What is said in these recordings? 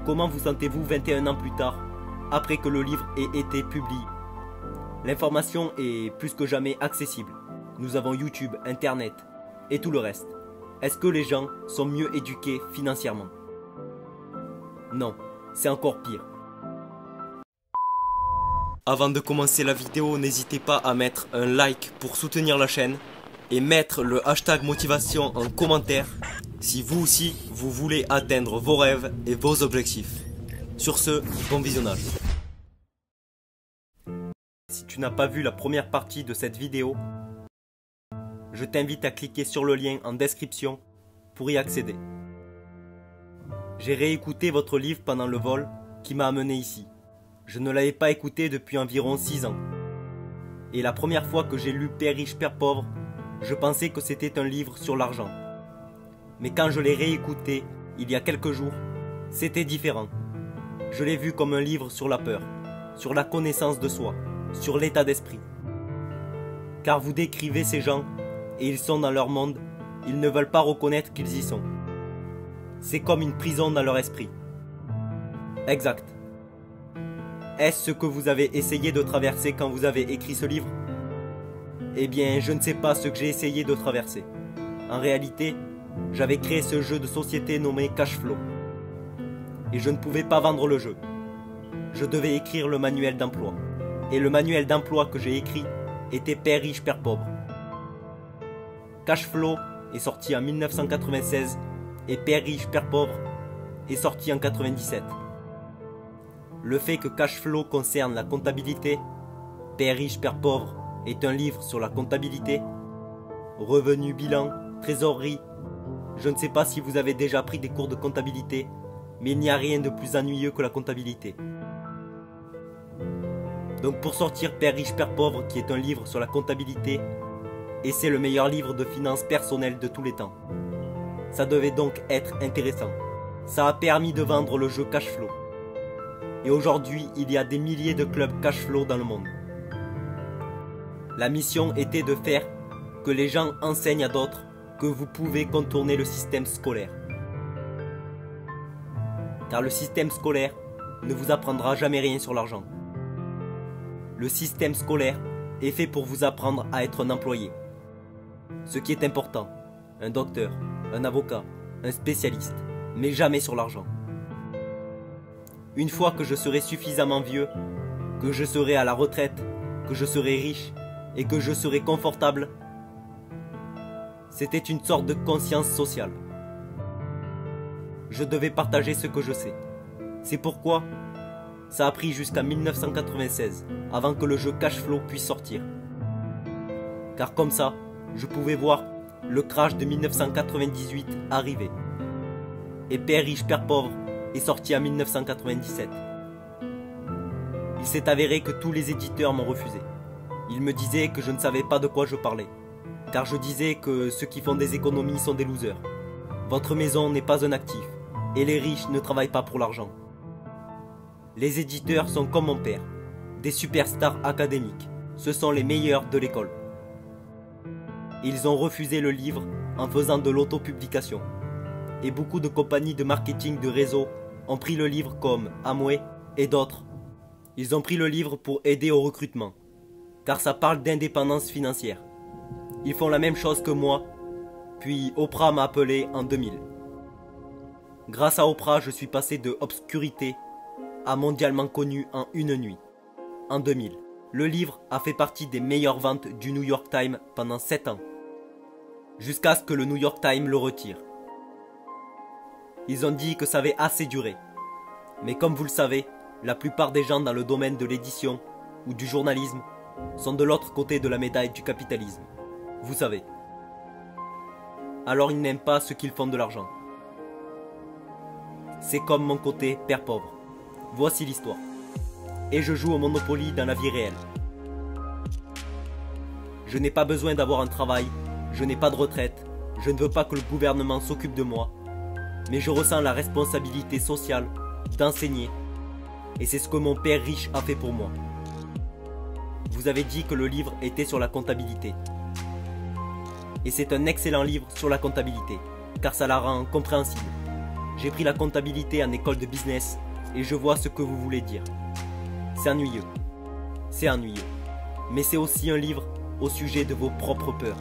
Comment vous sentez-vous 21 ans plus tard, après que le livre ait été publié? L'information est plus que jamais accessible. Nous avons YouTube, Internet et tout le reste. Est-ce que les gens sont mieux éduqués financièrement? Non, c'est encore pire. Avant de commencer la vidéo, n'hésitez pas à mettre un like pour soutenir la chaîne et mettre le hashtag motivation en commentaire si vous aussi vous voulez atteindre vos rêves et vos objectifs. Sur ce, bon visionnage. Si tu n'as pas vu la première partie de cette vidéo, je t'invite à cliquer sur le lien en description pour y accéder. J'ai réécouté votre livre pendant le vol qui m'a amené ici. Je ne l'avais pas écouté depuis environ 6 ans. Et la première fois que j'ai lu Père riche, Père pauvre, je pensais que c'était un livre sur l'argent. Mais quand je l'ai réécouté il y a quelques jours, c'était différent. Je l'ai vu comme un livre sur la peur, sur la connaissance de soi, sur l'état d'esprit. Car vous décrivez ces gens et ils sont dans leur monde, ils ne veulent pas reconnaître qu'ils y sont. C'est comme une prison dans leur esprit. Exact. Est-ce ce que vous avez essayé de traverser quand vous avez écrit ce livre? Eh bien, je ne sais pas ce que j'ai essayé de traverser. En réalité, j'avais créé ce jeu de société nommé Cashflow. Et je ne pouvais pas vendre le jeu. Je devais écrire le manuel d'emploi. Et le manuel d'emploi que j'ai écrit était Père riche, Père pauvre. Cashflow est sorti en 1996 et Père riche, Père pauvre est sorti en 1997. Le fait que Cashflow concerne la comptabilité, Père riche, Père pauvre est un livre sur la comptabilité, revenu, bilan, trésorerie. Je ne sais pas si vous avez déjà pris des cours de comptabilité, mais il n'y a rien de plus ennuyeux que la comptabilité. Donc pour sortir Père riche, Père pauvre, qui est un livre sur la comptabilité, et c'est le meilleur livre de finances personnelles de tous les temps. Ça devait donc être intéressant. Ça a permis de vendre le jeu Cashflow. Et aujourd'hui, il y a des milliers de clubs Cashflow dans le monde. La mission était de faire que les gens enseignent à d'autres que vous pouvez contourner le système scolaire. Car le système scolaire ne vous apprendra jamais rien sur l'argent. Le système scolaire est fait pour vous apprendre à être un employé. Ce qui est important, un docteur, un avocat, un spécialiste, mais jamais sur l'argent. Une fois que je serai suffisamment vieux, que je serai à la retraite, que je serai riche et que je serai confortable, c'était une sorte de conscience sociale. Je devais partager ce que je sais. C'est pourquoi ça a pris jusqu'à 1996 avant que le jeu Cashflow puisse sortir. Car comme ça, je pouvais voir le crash de 1998 arriver. Et Père riche, Père pauvre est sorti en 1997. Il s'est avéré que tous les éditeurs m'ont refusé. Ils me disaient que je ne savais pas de quoi je parlais. Car je disais que ceux qui font des économies sont des losers. Votre maison n'est pas un actif. Et les riches ne travaillent pas pour l'argent. Les éditeurs sont comme mon père. Des superstars académiques. Ce sont les meilleurs de l'école. Ils ont refusé le livre en faisant de l'autopublication. Et beaucoup de compagnies de marketing de réseau ont pris le livre comme Amway et d'autres. Ils ont pris le livre pour aider au recrutement, car ça parle d'indépendance financière. Ils font la même chose que moi, puis Oprah m'a appelé en 2000. Grâce à Oprah, je suis passé de obscurité à mondialement connu en une nuit, en 2000. Le livre a fait partie des meilleures ventes du New York Times pendant 7 ans, jusqu'à ce que le New York Times le retire. Ils ont dit que ça avait assez duré. Mais comme vous le savez, la plupart des gens dans le domaine de l'édition ou du journalisme sont de l'autre côté de la médaille du capitalisme. Vous savez. Alors ils n'aiment pas ceux qui font de l'argent. C'est comme mon côté père pauvre. Voici l'histoire. Et je joue au Monopoly dans la vie réelle. Je n'ai pas besoin d'avoir un travail, je n'ai pas de retraite, je ne veux pas que le gouvernement s'occupe de moi, mais je ressens la responsabilité sociale d'enseigner, et c'est ce que mon père riche a fait pour moi. Vous avez dit que le livre était sur la comptabilité. Et c'est un excellent livre sur la comptabilité, car ça la rend compréhensible. J'ai pris la comptabilité en école de business et je vois ce que vous voulez dire. C'est ennuyeux. C'est ennuyeux. Mais c'est aussi un livre au sujet de vos propres peurs.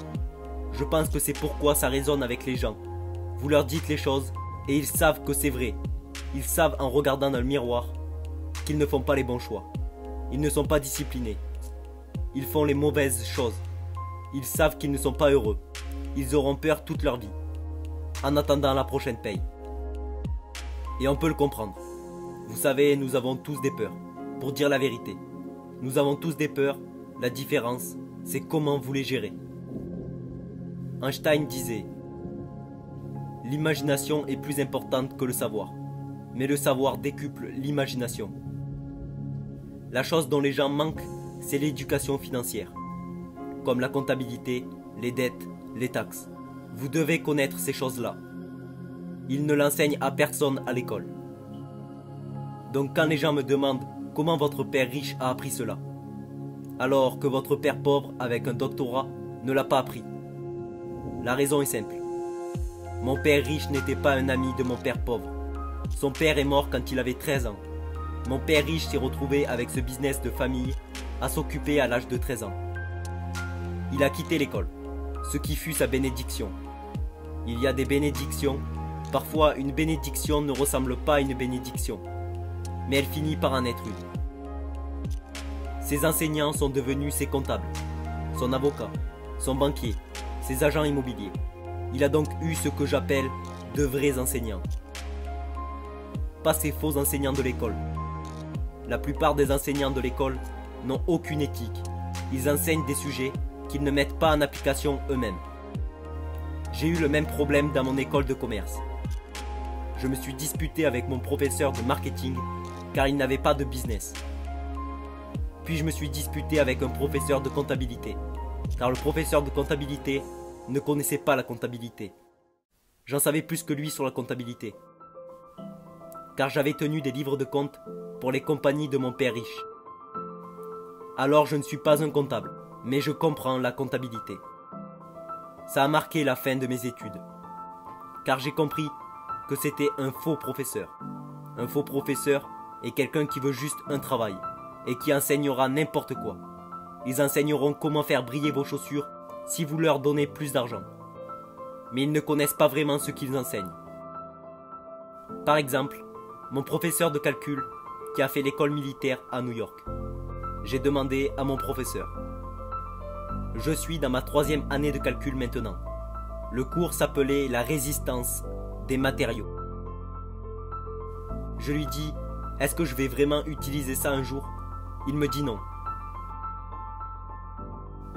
Je pense que c'est pourquoi ça résonne avec les gens. Vous leur dites les choses et ils savent que c'est vrai. Ils savent en regardant dans le miroir qu'ils ne font pas les bons choix. Ils ne sont pas disciplinés. Ils font les mauvaises choses. Ils savent qu'ils ne sont pas heureux. Ils auront peur toute leur vie, en attendant la prochaine paye. Et on peut le comprendre. Vous savez, nous avons tous des peurs, pour dire la vérité. Nous avons tous des peurs, la différence, c'est comment vous les gérez. Einstein disait « L'imagination est plus importante que le savoir, mais le savoir décuple l'imagination. » La chose dont les gens manquent, c'est l'éducation financière, comme la comptabilité, les dettes, les taxes. Vous devez connaître ces choses-là. Ils ne l'enseignent à personne à l'école. Donc quand les gens me demandent comment votre père riche a appris cela, alors que votre père pauvre avec un doctorat ne l'a pas appris, la raison est simple. Mon père riche n'était pas un ami de mon père pauvre. Son père est mort quand il avait 13 ans. Mon père riche s'est retrouvé avec ce business de famille à s'occuper à l'âge de 13 ans. Il a quitté l'école, ce qui fut sa bénédiction. Il y a des bénédictions. Parfois, une bénédiction ne ressemble pas à une bénédiction, mais elle finit par en être une. Ses enseignants sont devenus ses comptables, son avocat, son banquier, ses agents immobiliers. Il a donc eu ce que j'appelle de vrais enseignants. Pas ces faux enseignants de l'école. La plupart des enseignants de l'école n'ont aucune éthique. Ils enseignent des sujets qu'ils ne mettent pas en application eux-mêmes. J'ai eu le même problème dans mon école de commerce. Je me suis disputé avec mon professeur de marketing car il n'avait pas de business. Puis je me suis disputé avec un professeur de comptabilité car le professeur de comptabilité ne connaissait pas la comptabilité. J'en savais plus que lui sur la comptabilité car j'avais tenu des livres de compte pour les compagnies de mon père riche. Alors je ne suis pas un comptable, mais je comprends la comptabilité. Ça a marqué la fin de mes études, car j'ai compris que c'était un faux professeur. Un faux professeur est quelqu'un qui veut juste un travail et qui enseignera n'importe quoi. Ils enseigneront comment faire briller vos chaussures si vous leur donnez plus d'argent. Mais ils ne connaissent pas vraiment ce qu'ils enseignent. Par exemple, mon professeur de calcul qui a fait l'école militaire à New York. J'ai demandé à mon professeur. Je suis dans ma 3e année de calcul maintenant. Le cours s'appelait la résistance des matériaux. Je lui dis, est-ce que je vais vraiment utiliser ça un jour? Il me dit non.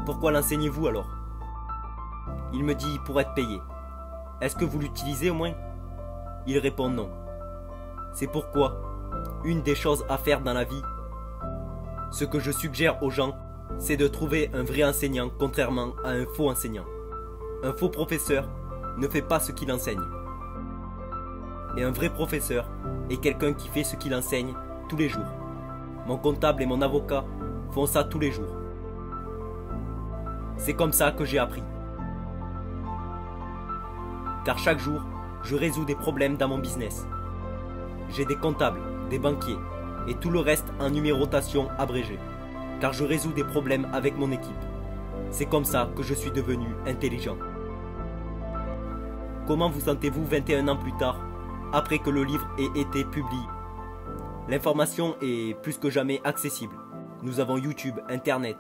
Pourquoi l'enseignez-vous alors? Il me dit pour être payé. Est-ce que vous l'utilisez au moins? Il répond non. C'est pourquoi, une des choses à faire dans la vie, ce que je suggère aux gens, c'est de trouver un vrai enseignant contrairement à un faux enseignant. Un faux professeur ne fait pas ce qu'il enseigne. Et un vrai professeur est quelqu'un qui fait ce qu'il enseigne tous les jours. Mon comptable et mon avocat font ça tous les jours. C'est comme ça que j'ai appris. Car chaque jour, je résous des problèmes dans mon business. J'ai des comptables, des banquiers et tout le reste en numérotation abrégée. Car je résous des problèmes avec mon équipe. C'est comme ça que je suis devenu intelligent. Comment vous sentez-vous 21 ans plus tard, après que le livre ait été publié? L'information est plus que jamais accessible. Nous avons YouTube, Internet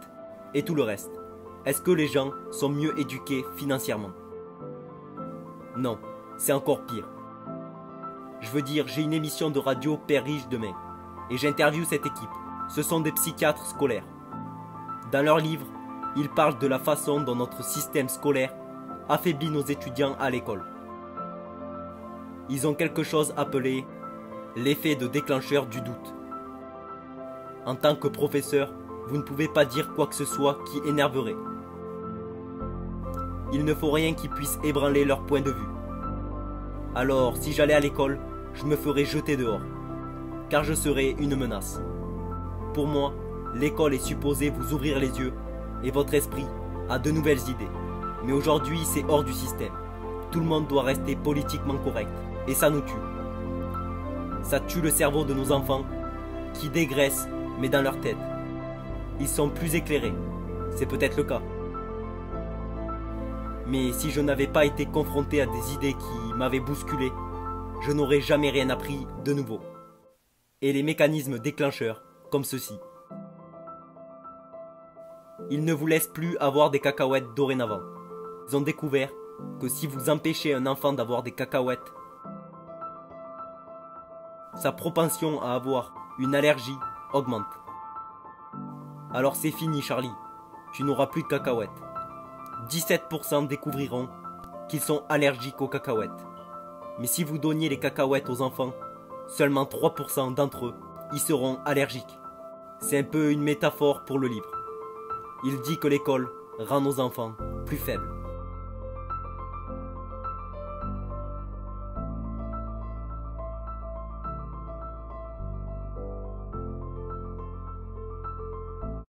et tout le reste. Est-ce que les gens sont mieux éduqués financièrement? Non, c'est encore pire. Je veux dire, j'ai une émission de radio Père Riche demain et j'interviewe cette équipe. Ce sont des psychiatres scolaires. Dans leur livre, ils parlent de la façon dont notre système scolaire affaiblit nos étudiants à l'école. Ils ont quelque chose appelé l'effet de déclencheur du doute. En tant que professeur, vous ne pouvez pas dire quoi que ce soit qui énerverait. Il ne faut rien qui puisse ébranler leur point de vue. Alors, si j'allais à l'école, je me ferais jeter dehors, car je serais une menace. Pour moi, l'école est supposée vous ouvrir les yeux et votre esprit à de nouvelles idées. Mais aujourd'hui, c'est hors du système. Tout le monde doit rester politiquement correct et ça nous tue. Ça tue le cerveau de nos enfants, qui dégraissent, mais dans leur tête. Ils sont plus éclairés, c'est peut-être le cas. Mais si je n'avais pas été confronté à des idées qui m'avaient bousculé, je n'aurais jamais rien appris de nouveau. Et les mécanismes déclencheurs, comme ceci. Ils ne vous laissent plus avoir des cacahuètes dorénavant. Ils ont découvert que si vous empêchez un enfant d'avoir des cacahuètes, sa propension à avoir une allergie augmente. Alors c'est fini Charlie, tu n'auras plus de cacahuètes. 17% découvriront qu'ils sont allergiques aux cacahuètes. Mais si vous donniez les cacahuètes aux enfants, seulement 3% d'entre eux y seront allergiques. C'est un peu une métaphore pour le livre. Il dit que l'école rend nos enfants plus faibles.